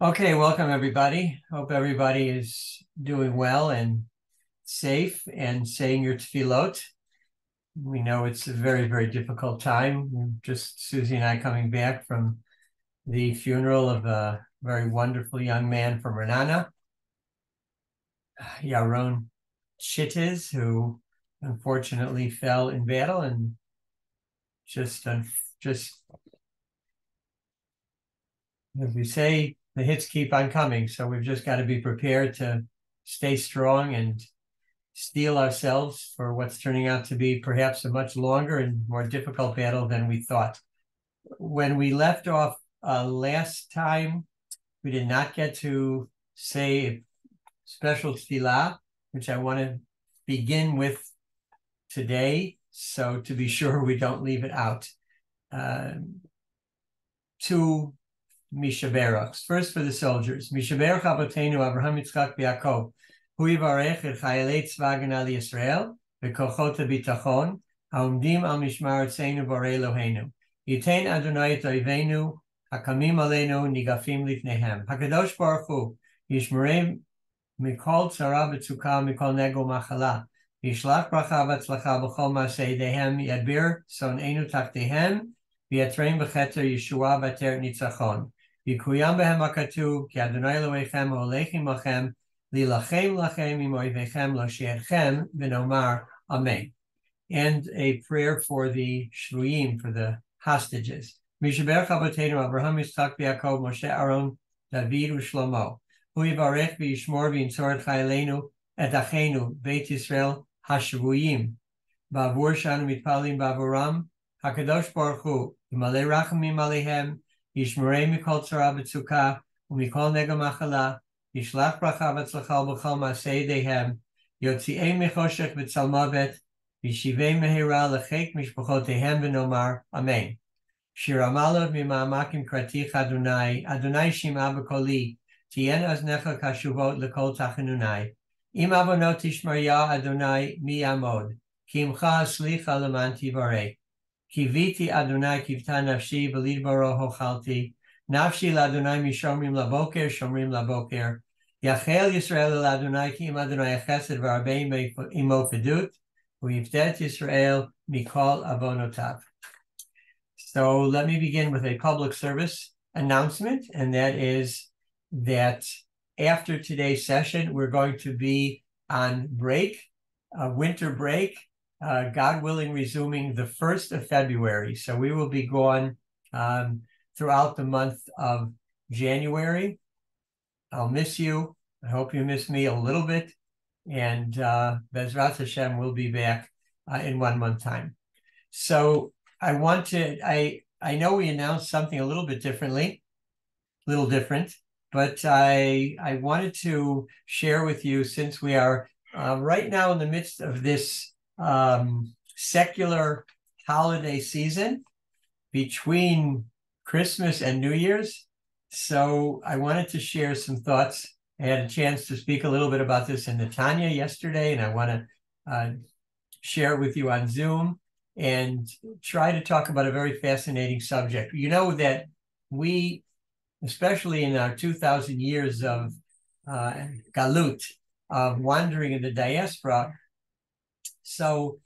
Okay, welcome everybody. Hope everybody is doing well and safe and saying your tefillot. We know it's a very, very difficult time. Just Susie and I coming back from the funeral of a very wonderful young man from Renana, Yaron Chittiz, who unfortunately fell in battle and just as we say, the hits keep on coming. So we've just got to be prepared to stay strong and steel ourselves for what's turning out to be perhaps a much longer and more difficult battle than we thought. When we left off last time, we did not get to say a special tefillah, which I want to begin with today, so to be sure we don't leave it out. Two Mishaberachs. First for the soldiers. Mishaberach Abotenu Avraham Yitzchak Yaakov. Hu yivarech et chayalei tzva Hagana Yisrael v'kochot habitachon haomdim al mishmar Tzenu borei Eloheinu. Yitein Adonai et oivenu hakamim aleinu nigafim lifnehem. Hakadosh Baruch Hu yishmerei mikol tzara v'tzukah mikol nego machala. Yishlach bracha v'atzlacha b'chol ma'aseh yedehem yadbir son'enu tachtehem v'yatreim b'cheter Yeshua b'ater nitzachon. Yikuyam behem hakatuv ki Adonai Elohechem holechem lachem lilachem lachem im oivechem l'she'echem v'nomar Amen. And a prayer for the shvuyim, for the hostages. Mishaberach Abotenu Avraham Yitzchak Yaakov Moshe Aaron David u'Shlomo. Hu yivarech v'yishmor v'yintzor et chayaleinu et achenu Beit Yisrael hashvuyim. Ba'avur shanu mitpalim ba'avuram. Hakadosh Baruch Hu yimalei rachamim alehem. Yishmerei mikol tzara v'tzukah u'mikol nega machala. Yishlach bracha v'atzlacha b'chol ma'aseh yedehem. Yotzi'ei mechoshech v'tzal mavet. Yishivei mehera l'chek mishpachotehem v'nomar Amen. Shir Amalot mima'amakim kratich Adonai. Adonai shima b'koli. Tien aznecha kashuvot l'kol tachanunai. Im avonot tishmarya Adonai mi yamod. Ki imcha aslicha leman tivarei. Kiviti Adonai kivta nafshi v'lidbaro hochalti. Nafshi l'Adonai mishomrim laboker, shomrim laboker. Yachel Yisrael l'Adonai ki im Adonai chesed v'arbeim imo fedut. U'yiftet Yisrael mikol avonotav. So let me begin with a public service announcement, and that is that after today's session, we're going to be on break, winter break, God willing, resuming the 1st of February. So we will be gone throughout the month of January. I'll miss you. I hope you miss me a little bit. And Bezrat Hashem will be back in 1 month time. So I know we announced something a little bit different, but I wanted to share with you, since we are right now in the midst of this secular holiday season between Christmas and New Year's. So I wanted to share some thoughts. I had a chance to speak a little bit about this in Netanya yesterday, and I want to share it with you on Zoom and try to talk about a very fascinating subject. You know that we, especially in our 2,000 years of galut, of wandering in the diaspora, so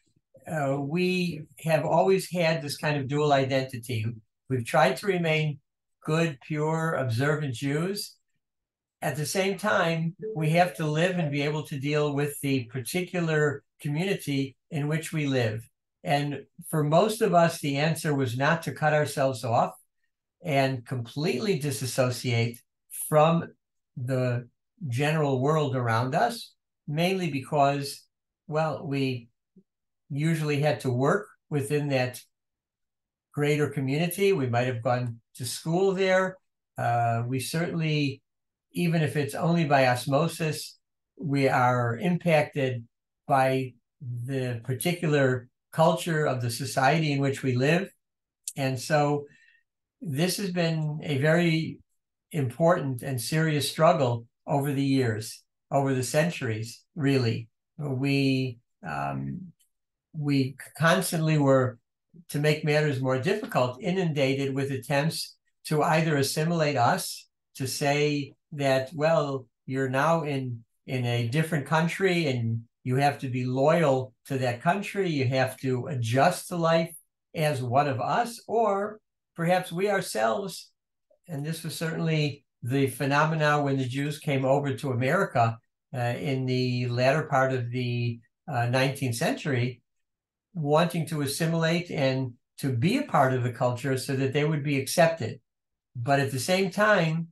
we have always had this kind of dual identity. We've tried to remain good, pure, observant Jews. At the same time, we have to live and be able to deal with the particular community in which we live. And for most of us, the answer was not to cut ourselves off and completely disassociate from the general world around us, mainly because, well, we usually had to work within that greater community. We might have gone to school there. We certainly, even if it's only by osmosis, we are impacted by the particular culture of the society in which we live. And so this has been a very important and serious struggle over the years, over the centuries, really. We constantly were, to make matters more difficult, inundated with attempts to either assimilate us to say that, well, you're now in a different country and you have to be loyal to that country, you have to adjust to life as one of us, or perhaps we ourselves, and this was certainly the phenomena when the Jews came over to America in the latter part of the 19th century, wanting to assimilate and to be a part of the culture so that they would be accepted. But at the same time,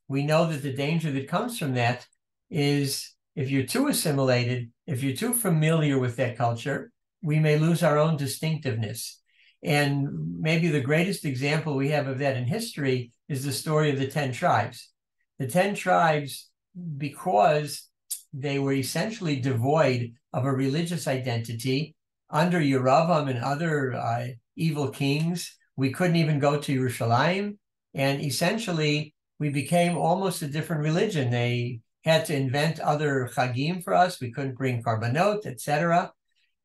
we know that the danger that comes from that is if you're too assimilated, if you're too familiar with that culture, we may lose our own distinctiveness. And maybe the greatest example we have of that in history is the story of the 10 tribes. The 10 tribes, because they were essentially devoid of a religious identity under Yeravam and other evil kings, we couldn't even go to Yerushalayim. And essentially, we became almost a different religion. They had to invent other chagim for us. We couldn't bring karbanot, etc.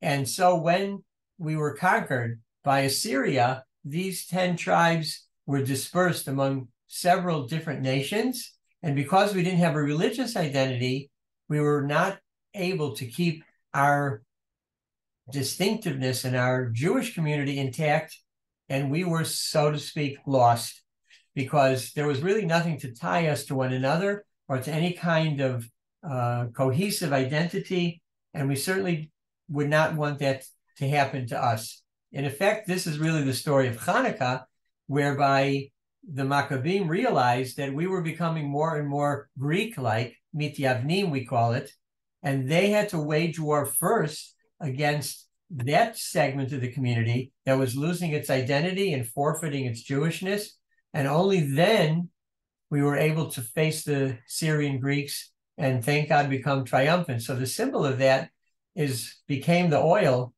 And so when we were conquered by Assyria, these 10 tribes were dispersed among several different nations. And because we didn't have a religious identity, we were not able to keep our distinctiveness in our Jewish community intact. And we were, so to speak, lost, because there was really nothing to tie us to one another or to any kind of cohesive identity. And we certainly would not want that to happen to us. In effect, this is really the story of Hanukkah, whereby the Maccabim realized that we were becoming more and more Greek-like, mityavnim we call it, and they had to wage war first against that segment of the community that was losing its identity and forfeiting its Jewishness. And only then we were able to face the Syrian Greeks and, thank God, become triumphant. So the symbol of that became the oil,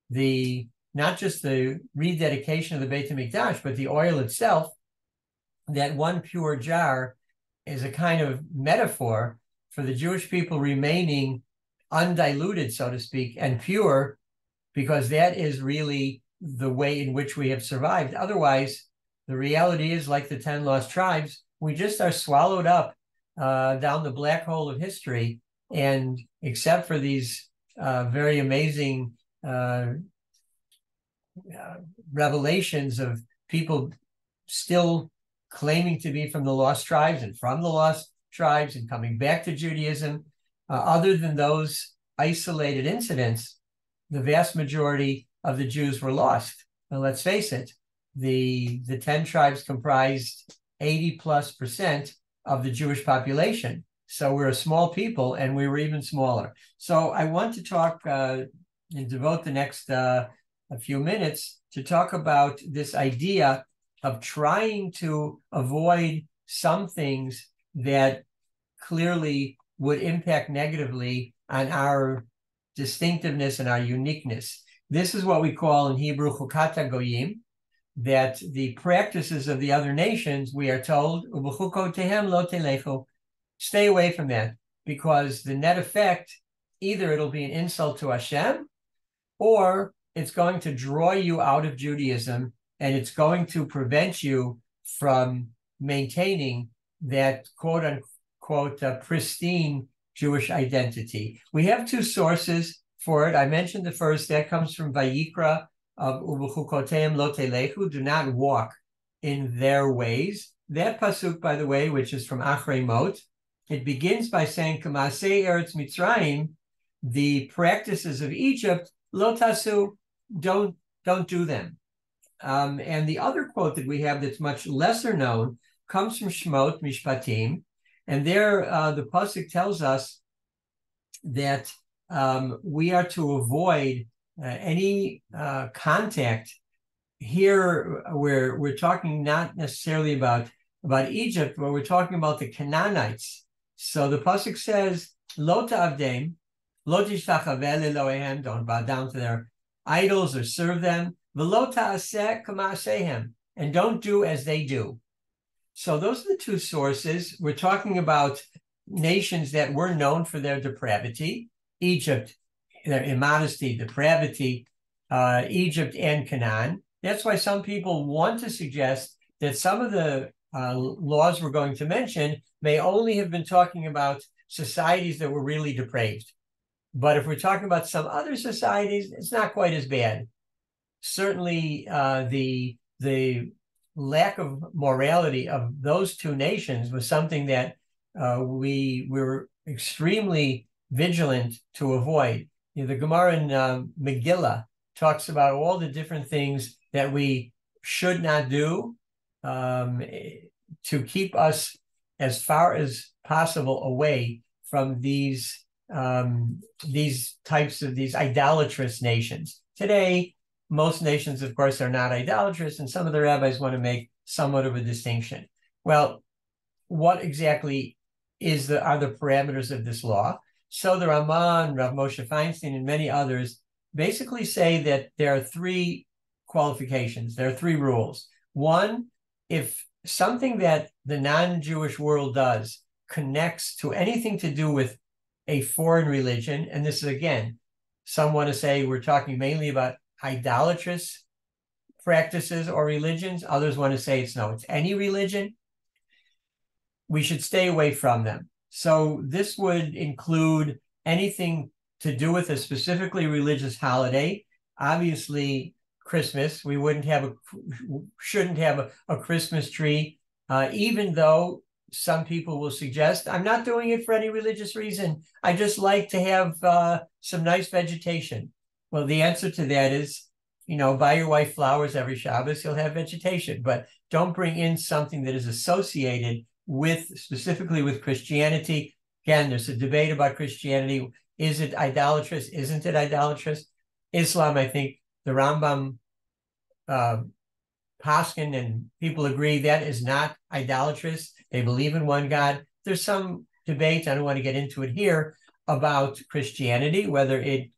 not just the rededication of the Beit HaMikdash, but the oil itself. That one pure jar is a kind of metaphor for the Jewish people remaining undiluted, so to speak, and pure, because that is really the way in which we have survived. Otherwise, the reality is, like the 10 lost tribes, we just are swallowed up down the black hole of history. And except for these very amazing revelations of people still claiming to be from the lost tribes and from the lost tribes and coming back to Judaism, other than those isolated incidents, the vast majority of the Jews were lost. And let's face it, the 10 tribes comprised 80+% of the Jewish population. So we're a small people, and we were even smaller. So I want to talk and devote the next a few minutes to talk about this idea of trying to avoid some things that clearly would impact negatively on our distinctiveness and our uniqueness. This is what we call in Hebrew chukat hagoyim, that the practices of the other nations, we are told, u'b'chukotehem lo telechu, stay away from that, because the net effect, either it'll be an insult to Hashem, or it's going to draw you out of Judaism, and it's going to prevent you from maintaining that quote-unquote pristine Jewish identity. We have two sources for it. I mentioned the first. That comes from Vayikra of U'b'chukoteim lo telechu, do not walk in their ways. That pasuk, by the way, which is from Achrei Mot, it begins by saying, K'masei Eretz Mitzrayim, the practices of Egypt, lo tasu, don't do them. And the other quote that we have that's much lesser known comes from Shmot Mishpatim, and there the pasuk tells us that we are to avoid any contact. Here we're talking not necessarily about Egypt, but we're talking about the Canaanites. So the pasuk says, "Lo ta'avdem, lo tishtachaveh lelohehem," don't bow down to their idols or serve them. V'lo ta'aseh k'ma'asehem, and don't do as they do. So those are the two sources. We're talking about nations that were known for their depravity. Egypt, their immodesty, depravity, Egypt and Canaan. That's why some people want to suggest that some of the laws we're going to mention may only have been talking about societies that were really depraved. But if we're talking about some other societies, it's not quite as bad. Certainly, the lack of morality of those two nations was something that we were extremely vigilant to avoid. The Gemara in Megillah talks about all the different things that we should not do to keep us as far as possible away from these types of these idolatrous nations. Today, most nations, of course, are not idolatrous, and some of the rabbis want to make somewhat of a distinction. Well, what exactly are the parameters of this law? So the Raman, Rav Moshe Feinstein, and many others basically say that there are three qualifications. There are three rules. One, if something that the non-Jewish world does connects to anything to do with a foreign religion, and this is, again, some want to say we're talking mainly about idolatrous practices or religions. Others want to say it's any religion. We should stay away from them. So this would include anything to do with a specifically religious holiday. Obviously, Christmas. We shouldn't have a Christmas tree, even though some people will suggest, I'm not doing it for any religious reason. I just like to have some nice vegetation. Well, the answer to that is, buy your wife flowers every Shabbos, you'll have vegetation, but don't bring in something that is associated specifically with Christianity. Again, there's a debate about Christianity. Is it idolatrous? Isn't it idolatrous? Islam, I think the Rambam, Paskin, and people agree that is not idolatrous. They believe in one God. There's some debate, I don't want to get into it here, about Christianity, whether it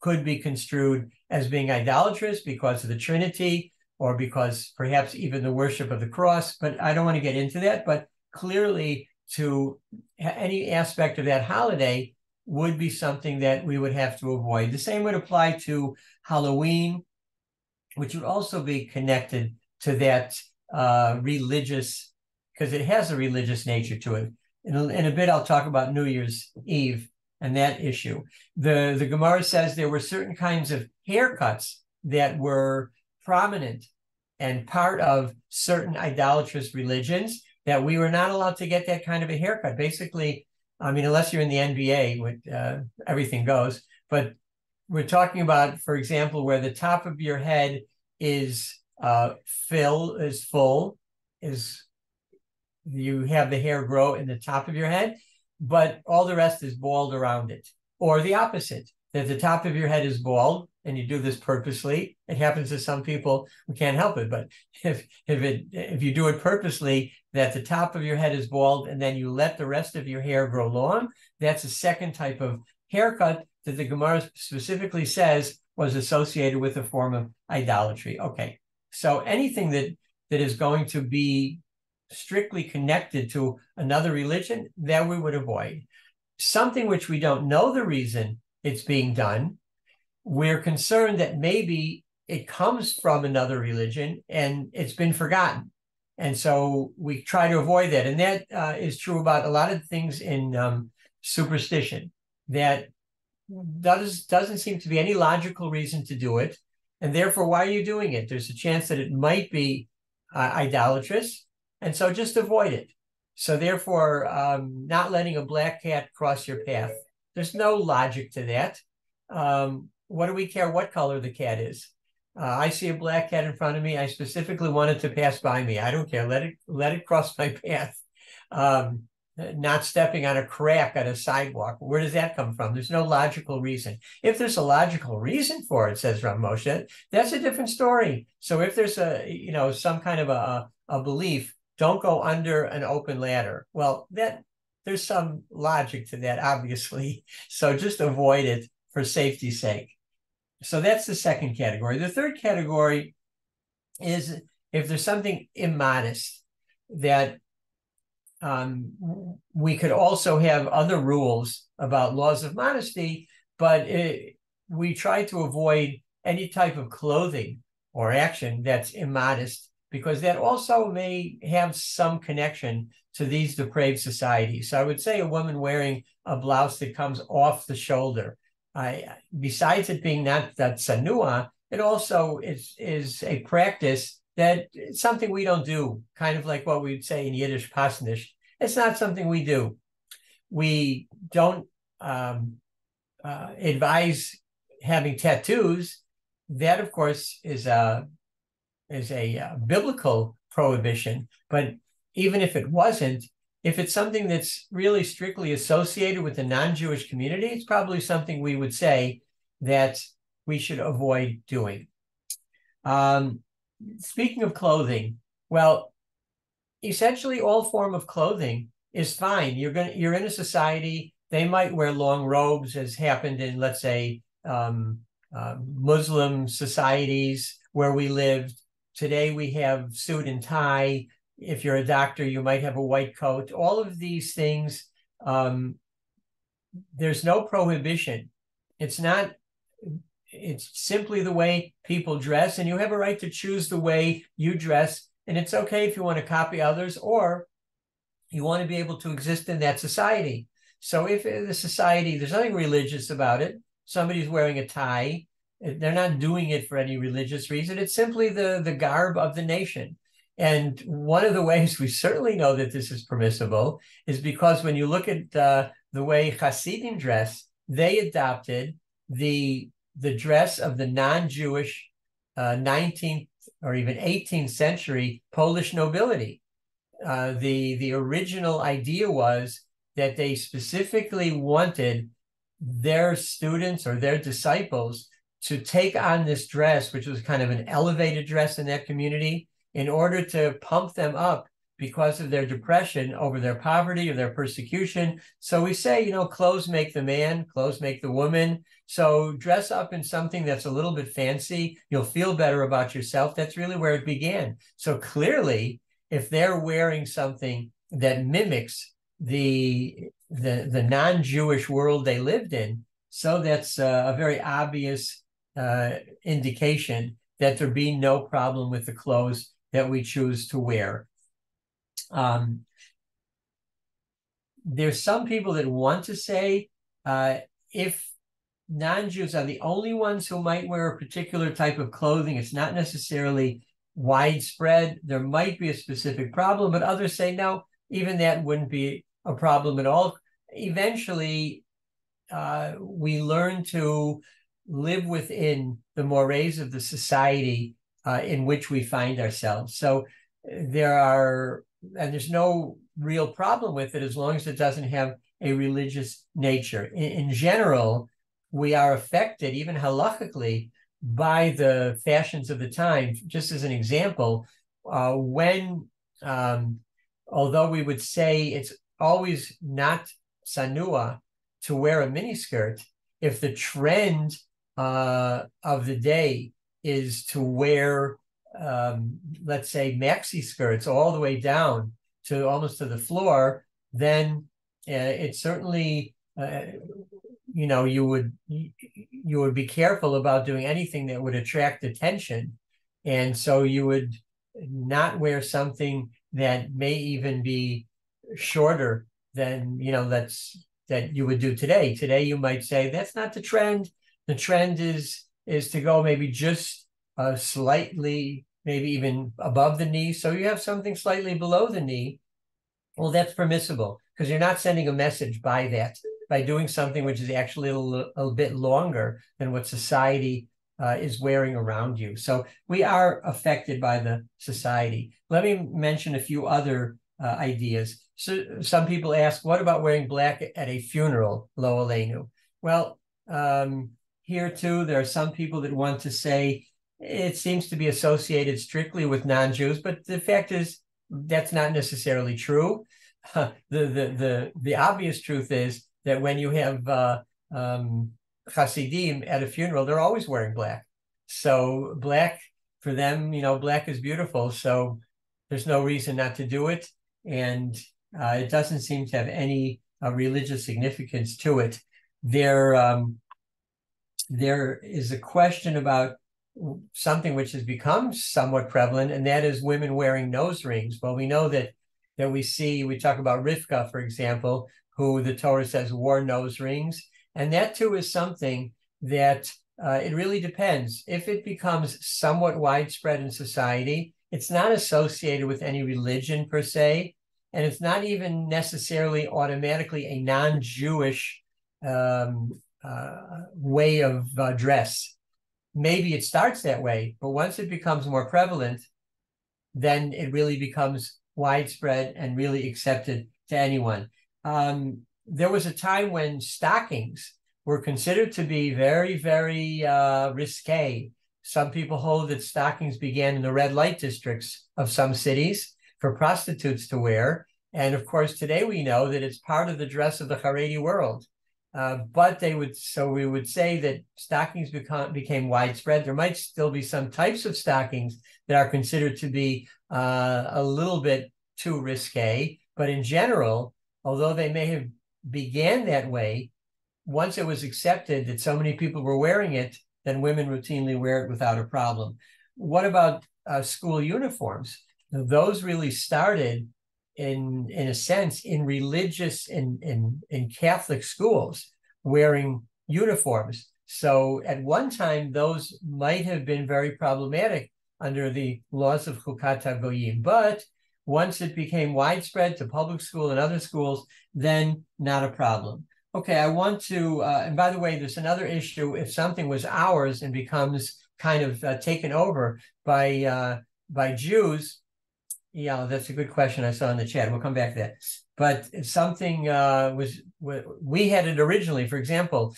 could be construed as being idolatrous because of the Trinity or because perhaps even the worship of the cross, but I don't want to get into that. But clearly, to any aspect of that holiday would be something that we would have to avoid. The same would apply to Halloween, which would also be connected to that religious, because it has a religious nature to it. In a bit, I'll talk about New Year's Eve and that issue. The Gemara says there were certain kinds of haircuts that were prominent and part of certain idolatrous religions that we were not allowed to get that kind of a haircut. Basically, I mean, unless you're in the NBA, everything goes. But we're talking about, for example, where the top of your head is full, you have the hair grow in the top of your head, but all the rest is bald around it. Or the opposite, that the top of your head is bald, and you do this purposely. It happens to some people who can't help it, but if you do it purposely, that the top of your head is bald, and then you let the rest of your hair grow long, that's a second type of haircut that the Gemara specifically says was associated with a form of idolatry. Okay, so anything that is going to be strictly connected to another religion, that we would avoid. Something which we don't know the reason it's being done, we're concerned that maybe it comes from another religion and it's been forgotten. And so we try to avoid that. And that is true about a lot of things in superstition, that doesn't seem to be any logical reason to do it. And therefore, why are you doing it? There's a chance that it might be idolatrous. And so just avoid it. So therefore, not letting a black cat cross your path. There's no logic to that. What do we care what color the cat is? I see a black cat in front of me. I specifically want it to pass by me. I don't care. Let it cross my path. Not stepping on a crack on a sidewalk. Where does that come from? There's no logical reason. If there's a logical reason for it, says Rav Moshe, that's a different story. So if there's some kind of a belief, don't go under an open ladder. Well, there's some logic to that, obviously. So just avoid it for safety's sake. So that's the second category. The third category is if there's something immodest, that we could also have other rules about laws of modesty, but we try to avoid any type of clothing or action that's immodest, because that also may have some connection to these depraved societies. So I would say a woman wearing a blouse that comes off the shoulder, besides it being not that sanua, it also is a practice that it's something we don't do, kind of like what we'd say in Yiddish, pasnish. It's not something we do. We don't advise having tattoos. That, of course, is a biblical prohibition. But even if it wasn't, if it's something that's really strictly associated with the non-Jewish community, it's probably something we would say that we should avoid doing. Speaking of clothing, well, essentially all form of clothing is fine. You're in a society, they might wear long robes, as happened in, let's say, Muslim societies where we lived. Today we have suit and tie. If you're a doctor, you might have a white coat. All of these things, there's no prohibition. It's simply the way people dress, and you have a right to choose the way you dress. And it's okay if you want to copy others or you want to be able to exist in that society. So if the society, there's nothing religious about it, somebody's wearing a tie, they're not doing it for any religious reason. It's simply the garb of the nation. And one of the ways we certainly know that this is permissible is because when you look at the way Hasidim dress, they adopted the dress of the non-Jewish 19th or even 18th century Polish nobility. The original idea was that they specifically wanted their students or their disciples to take on this dress, which was kind of an elevated dress in that community, in order to pump them up because of their depression over their poverty or their persecution. So we say, clothes make the man, clothes make the woman. So dress up in something that's a little bit fancy. You'll feel better about yourself. That's really where it began. So clearly, if they're wearing something that mimics the non-Jewish world they lived in, so that's a very obvious indication that there be no problem with the clothes that we choose to wear. There's some people that want to say if non-Jews are the only ones who might wear a particular type of clothing, it's not necessarily widespread. There might be a specific problem, but others say no, even that wouldn't be a problem at all. Eventually, we learn to live within the mores of the society in which we find ourselves. So there's no real problem with it as long as it doesn't have a religious nature. In general, we are affected, even halachically, by the fashions of the time. Just as an example, when, although we would say it's always not sanua to wear a miniskirt, if the trend of the day is to wear, let's say, maxi skirts all the way down to almost to the floor, then it certainly, you would be careful about doing anything that would attract attention. And so you would not wear something that may even be shorter than, that you would do today. Today, you might say, that's not the trend. The trend is to go maybe just slightly, maybe even above the knee. So you have something slightly below the knee. Well, that's permissible because you're not sending a message by doing something which is actually a bit longer than what society is wearing around you. So we are affected by the society. Let me mention a few other ideas. So some people ask, what about wearing black at a funeral, lo aleinu? Well, here too, there are some people that want to say it seems to be associated strictly with non-Jews, but the fact is that's not necessarily true. The obvious truth is that when you have Hasidim at a funeral, they're always wearing black. So black for them, black is beautiful. So there's no reason not to do it. And it doesn't seem to have any religious significance to it. There is a question about something which has become somewhat prevalent, and that is women wearing nose rings. Well, we know that we talk about Rivka, for example, who the Torah says wore nose rings, and that too is something that it really depends. If it becomes somewhat widespread in society, it's not associated with any religion per se, and it's not even necessarily automatically a non-Jewish way of dress. Maybe it starts that way, but once it becomes more prevalent, then it really becomes widespread and really accepted to anyone. There was a time when stockings were considered to be very, very risque. Some people hold that stockings began in the red light districts of some cities for prostitutes to wear. And of course, today we know that it's part of the dress of the Haredi world. But we would say that stockings became widespread. There might still be some types of stockings that are considered to be a little bit too risque. But in general, although they may have began that way, once it was accepted that so many people were wearing it, then women routinely wear it without a problem. What about school uniforms? Those really started in a sense in religious in Catholic schools wearing uniforms. So at one time those might have been very problematic under the laws of Chukat HaGoyim, but once it became widespread to public school and other schools, then not a problem. Okay, I want to, and by the way, there's another issue. If something was ours and becomes kind of taken over by Jews, yeah, that's a good question I saw in the chat. We'll come back to that. But if something we had it originally, for example,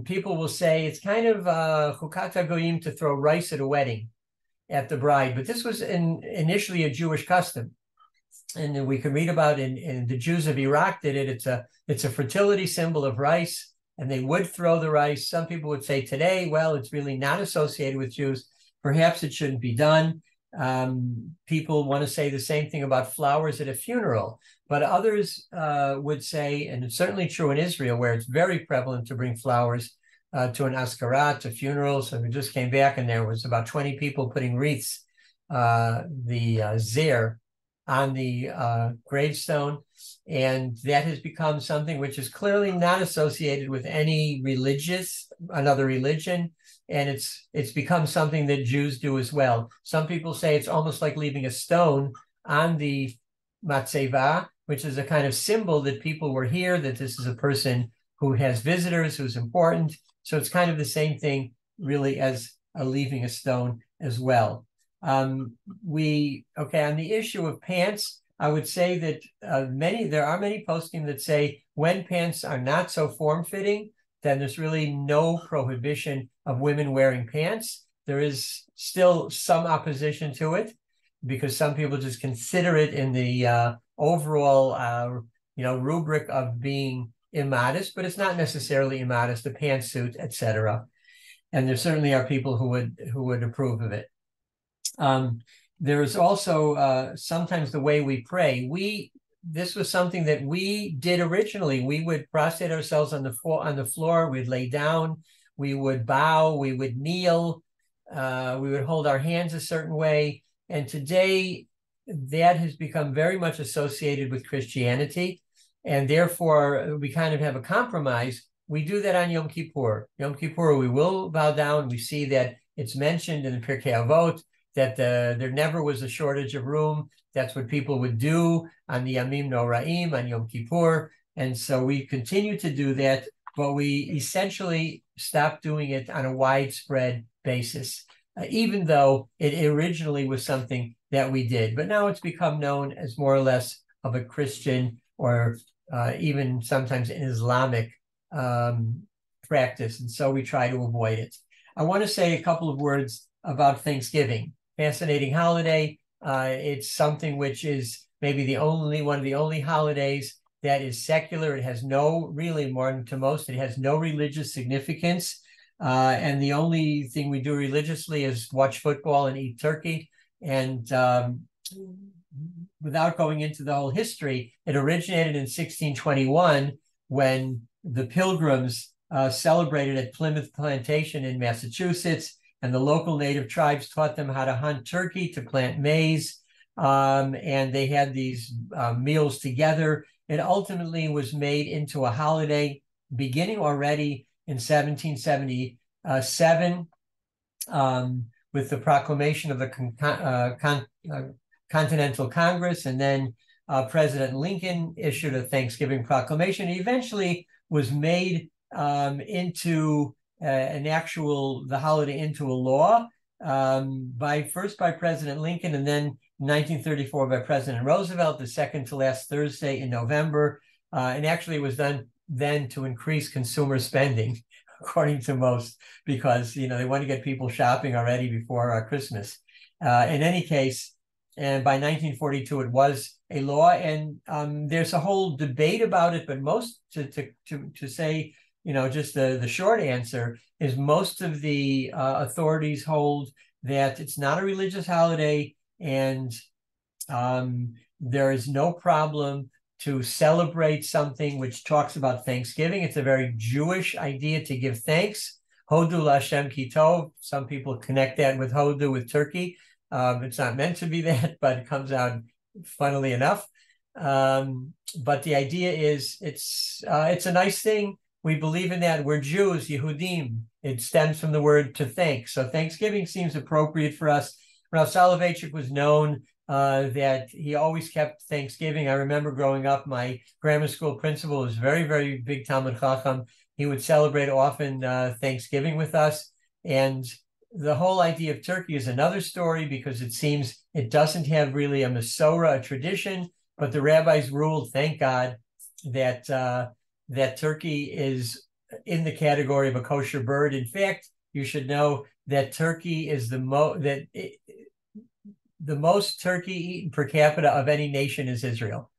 people will say it's kind of Chukat HaGoyim to throw rice at a wedding at the bride. But this was initially a Jewish custom. And we can read about in the Jews of Iraq did it. It's a fertility symbol of rice, and they would throw the rice. Some people would say today, well, it's really not associated with Jews. Perhaps it shouldn't be done. People want to say the same thing about flowers at a funeral, but others would say, and it's certainly true in Israel, where it's very prevalent to bring flowers to an askarat, to funerals. So we just came back, and there was about 20 people putting wreaths, zir, on the gravestone, and that has become something which is clearly not associated with any another religion, and it's become something that Jews do as well. Some people say it's almost like leaving a stone on the matzeva, which is a kind of symbol that people were here, that this is a person who has visitors, who's important. So it's kind of the same thing, really, as leaving a stone as well. On the issue of pants, I would say that there are many posting that say when pants are not so form-fitting, then there's really no prohibition of women wearing pants. There is still some opposition to it because some people just consider it in the overall rubric of being immodest, but it's not necessarily immodest, a pantsuit, etc. And there certainly are people who would approve of it. There is also sometimes the way we pray. This was something that we did originally. We would prostrate ourselves on the floor. We'd lay down. We would bow. We would kneel. We would hold our hands a certain way. And today, that has become very much associated with Christianity, and therefore we kind of have a compromise. We do that on Yom Kippur. Yom Kippur, we will bow down. We see that it's mentioned in the Pirkei Avot that there never was a shortage of room. That's what people would do on the Yamim Noraim, on Yom Kippur. And so we continue to do that, but we essentially stopped doing it on a widespread basis, even though it originally was something that we did. But now it's become known as more or less of a Christian or even sometimes an Islamic practice. And so we try to avoid it. I want to say a couple of words about Thanksgiving. Fascinating holiday. It's something which is maybe one of the only holidays that is secular. It has it has no religious significance. And the only thing we do religiously is watch football and eat turkey. And without going into the whole history, it originated in 1621 when the Pilgrims celebrated at Plymouth Plantation in Massachusetts. and the local native tribes taught them how to hunt turkey, to plant maize, and they had these meals together. It ultimately was made into a holiday beginning already in 1777 with the proclamation of the Continental Congress, and then President Lincoln issued a Thanksgiving proclamation. It eventually was made into the holiday into a law first by President Lincoln, and then in 1934 by President Roosevelt, the second to last Thursday in November. And actually it was done then to increase consumer spending, according to most, because they want to get people shopping already before Christmas. In any case, and by 1942 it was a law, and there's a whole debate about it. But most to say, just the short answer is most of the authorities hold that it's not a religious holiday, and there is no problem to celebrate something which talks about Thanksgiving. It's a very Jewish idea to give thanks. Hodu Lashem Ki Tov. Some people connect that with Hodu, with turkey. It's not meant to be that, but it comes out funnily enough. But the idea is it's a nice thing. We believe in that. We're Jews, Yehudim. It stems from the word to thank. So Thanksgiving seems appropriate for us. Rav Soloveitchik was known that he always kept Thanksgiving. I remember growing up, my grammar school principal was very, very big Talmud Chacham. He would celebrate often Thanksgiving with us. And the whole idea of turkey is another story, because it seems it doesn't have really a Masorah, a tradition, but the rabbis ruled, thank God, that that turkey is in the category of a kosher bird. In fact, you should know that turkey is the most turkey eaten per capita of any nation is Israel,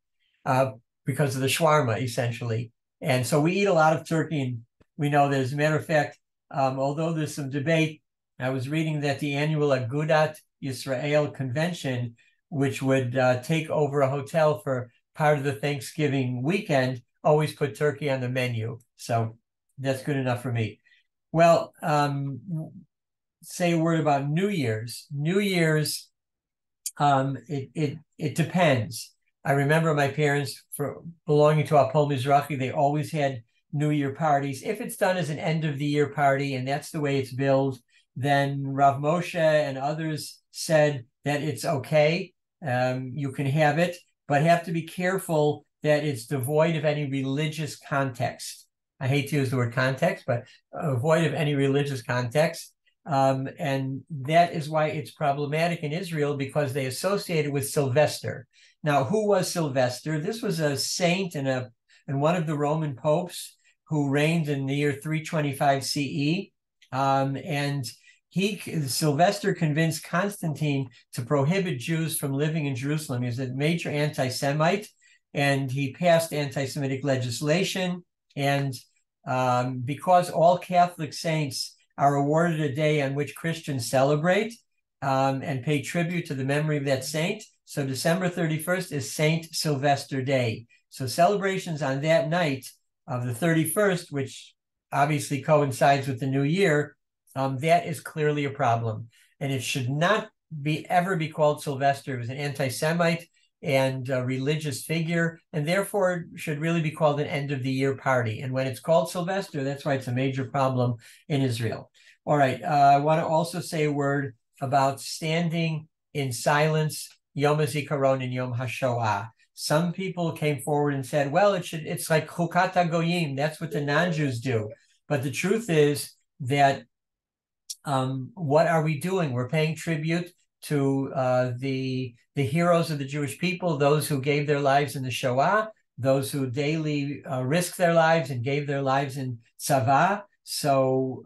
because of the shawarma, essentially. And so we eat a lot of turkey, and we know that, as a matter of fact, although there's some debate, I was reading that the annual Agudat Yisrael convention, which would take over a hotel for part of the Thanksgiving weekend, always put turkey on the menu. So that's good enough for me. Well, say a word about New Year's. New Year's, it depends. I remember my parents, for belonging to Apol Mizrahi, they always had New Year parties. If it's done as an end of the year party, and that's the way it's billed, then Rav Moshe and others said that it's okay. You can have it, but have to be careful that it's devoid of any religious context. I hate to use the word context, but void of any religious context. And that is why it's problematic in Israel, because they associate it with Sylvester. Now, who was Sylvester? This was a saint and one of the Roman popes who reigned in the year 325 CE. And Sylvester convinced Constantine to prohibit Jews from living in Jerusalem. He was a major anti-Semite, and he passed anti-Semitic legislation. And because all Catholic saints are awarded a day on which Christians celebrate and pay tribute to the memory of that saint, so December 31st is Saint Sylvester Day. So celebrations on that night of the 31st, which obviously coincides with the new year, that is clearly a problem. And it should not ever be called Sylvester. It was an anti-Semite and a religious figure, and therefore should really be called an end-of-the-year party. And when it's called Sylvester, that's why it's a major problem in Israel. All right, I want to also say a word about standing in silence, Yom HaZikaron and Yom HaShoah. Some people came forward and said, well, it's like Chukat HaGoyim, that's what the non-Jews do. But the truth is that what are we doing? We're paying tribute to the heroes of the Jewish people, those who gave their lives in the Shoah, those who daily risked their lives and gave their lives in Tzava. So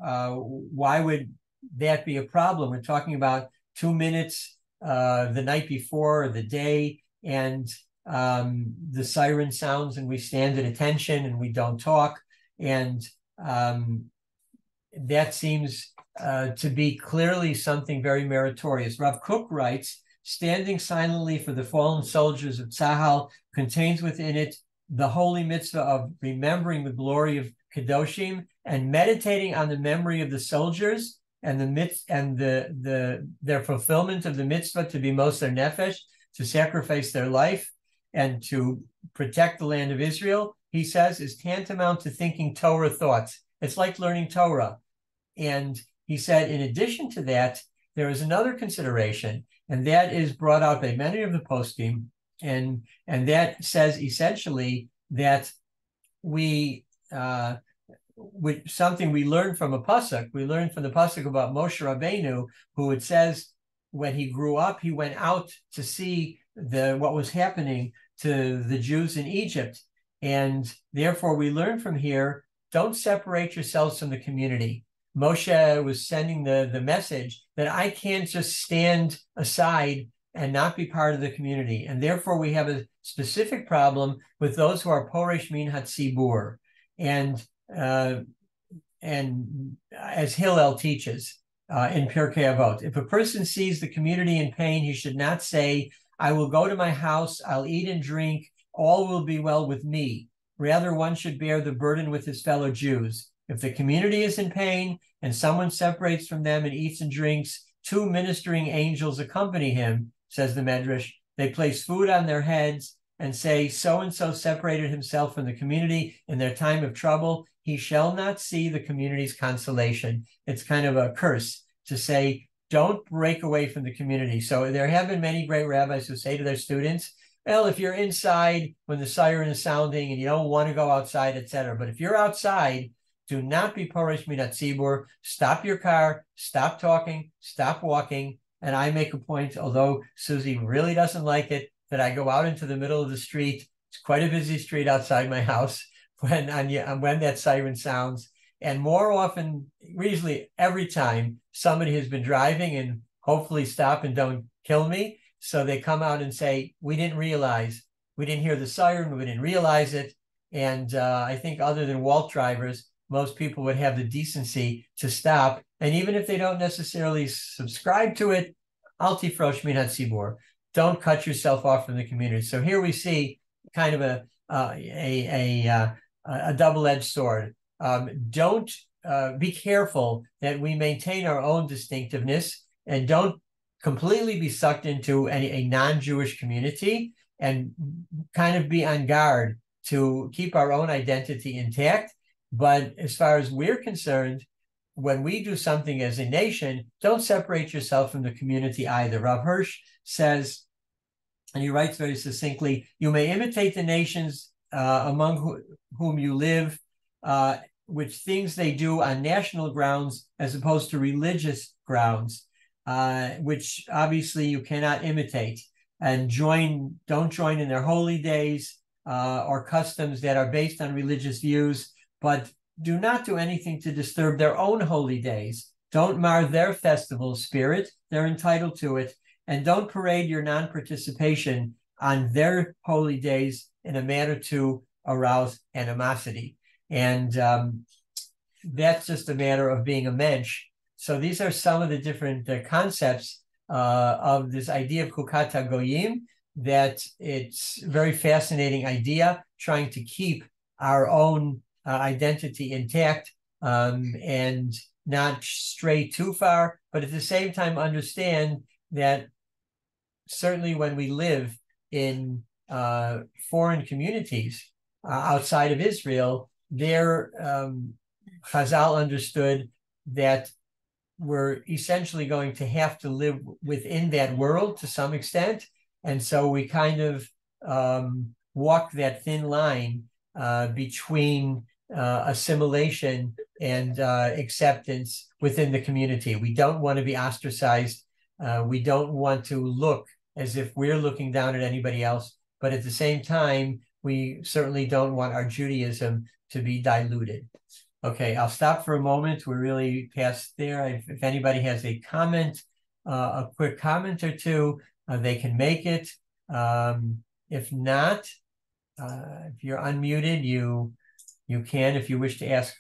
why would that be a problem? We're talking about 2 minutes the night before, or the day, and the siren sounds, and we stand at attention and we don't talk. And that seems to be clearly something very meritorious. Rav Kook writes, standing silently for the fallen soldiers of Tzahal contains within it the holy mitzvah of remembering the glory of Kedoshim and meditating on the memory of the soldiers and their fulfillment of the mitzvah to be moser nefesh, to sacrifice their life and to protect the land of Israel, he says, is tantamount to thinking Torah thoughts. It's like learning Torah. And he said, in addition to that, there is another consideration, and that is brought out by many of the poskim, and that says essentially that something we learned from a pasuk. We learned from the pasuk about Moshe Rabbeinu, who it says when he grew up, he went out to see what was happening to the Jews in Egypt, and therefore we learn from here: don't separate yourselves from the community. Moshe was sending the message that I can't just stand aside and not be part of the community. And therefore, we have a specific problem with those who are Poresh Min Hatzibur. And as Hillel teaches in Pirkei Avot, if a person sees the community in pain, he should not say, I will go to my house, I'll eat and drink, all will be well with me. Rather, one should bear the burden with his fellow Jews. If the community is in pain and someone separates from them and eats and drinks, 2 ministering angels accompany him, says the Medrash. They place food on their heads and say, so-and-so separated himself from the community in their time of trouble. He shall not see the community's consolation. It's kind of a curse to say, don't break away from the community. So there have been many great rabbis who say to their students, well, if you're inside when the siren is sounding and you don't want to go outside, etc. But if you're outside, do not be Poresh Min Hatzibur. Stop your car, stop talking, stop walking. And I make a point, although Susie really doesn't like it, that I go out into the middle of the street. It's quite a busy street outside my house when that siren sounds. And more often, usually every time, somebody has been driving and hopefully stop and don't kill me. So they come out and say, we didn't realize, we didn't hear the siren, we didn't realize it. And I think other than Walt drivers, most people would have the decency to stop. And even if they don't necessarily subscribe to it, Al tifrosh min hatzibur. Don't cut yourself off from the community. So here we see kind of a double-edged sword. Don't be careful that we maintain our own distinctiveness and don't completely be sucked into a non-Jewish community, and kind of be on guard to keep our own identity intact. But as far as we're concerned, when we do something as a nation, don't separate yourself from the community either. Rav Hirsch says, and he writes very succinctly, you may imitate the nations among whom you live, which things they do on national grounds as opposed to religious grounds, which obviously you cannot imitate. And don't join in their holy days or customs that are based on religious views, but do not do anything to disturb their own holy days. Don't mar their festival spirit. They're entitled to it. And don't parade your non-participation on their holy days in a manner to arouse animosity. And that's just a matter of being a mensch. So these are some of the different concepts of this idea of Chukat HaGoyim, that it's a very fascinating idea, trying to keep our own identity intact and not stray too far, but at the same time understand that certainly when we live in foreign communities outside of Israel, there Chazal understood that we're essentially going to have to live within that world to some extent. And so we kind of walk that thin line between assimilation and acceptance within the community. We don't want to be ostracized. We don't want to look as if we're looking down at anybody else. But at the same time, we certainly don't want our Judaism to be diluted. Okay, I'll stop for a moment. We're really past there. If anybody has a comment, a quick comment or two, they can make it. If not, if you're unmuted, you can, if you wish to ask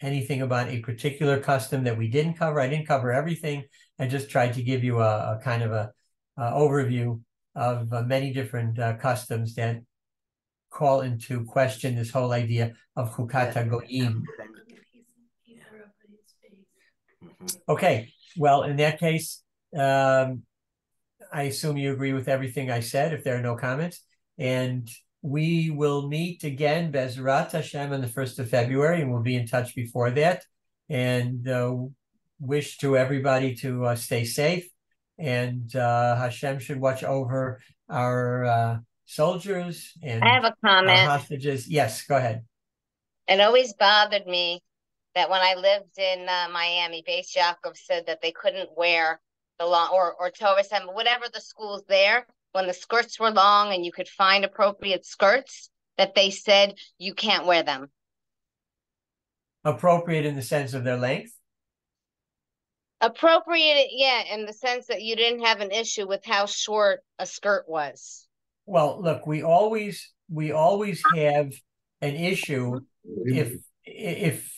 anything about a particular custom that we didn't cover. I didn't cover everything. I just tried to give you a kind of a overview of many different customs that call into question this whole idea of Chukat HaGoyim. Okay, well, in that case, I assume you agree with everything I said, if there are no comments. And we will meet again, Bezrat Hashem, on the 1st of February, and we'll be in touch before that. And wish to everybody to stay safe. And Hashem should watch over our soldiers and I have a comment. our hostages. Yes, go ahead. It always bothered me that when I lived in Miami, Beis Yaakov said that they couldn't wear the long or Torah Center, whatever the schools there, when the skirts were long and you could find appropriate skirts, that they said you can't wear them. Appropriate in the sense of their length? Appropriate, yeah, in the sense that you didn't have an issue with how short a skirt was. Well, look, we always have an issue if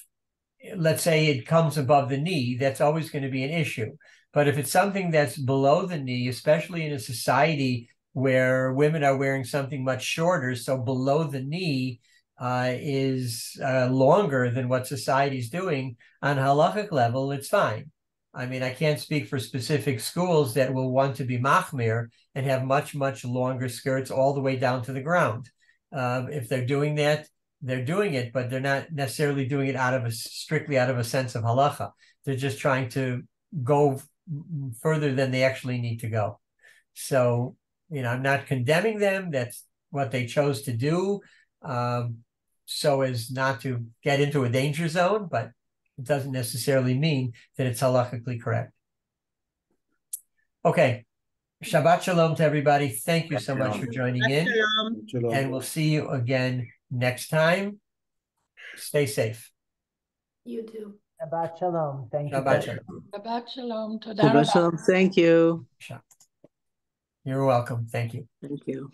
let's say it comes above the knee, that's always going to be an issue. But if it's something that's below the knee, especially in a society where women are wearing something much shorter, so below the knee is longer than what society's doing on halachic level, it's fine. I mean, I can't speak for specific schools that will want to be machmir and have much, much longer skirts all the way down to the ground. If they're doing that, they're doing it, but they're not necessarily doing it strictly out of a sense of halacha. They're just trying to go further than they actually need to go. So, I'm not condemning them. That's what they chose to do, so as not to get into a danger zone, but it doesn't necessarily mean that it's halachically correct. Okay. Shabbat shalom to everybody. Thank you so much for joining in. And we'll see you again next time. Stay safe. You too. Shabbat shalom. Thank you. Shabbat shalom. Shabbat shalom. Shabbat shalom. Thank you. You're welcome. Thank you. Thank you.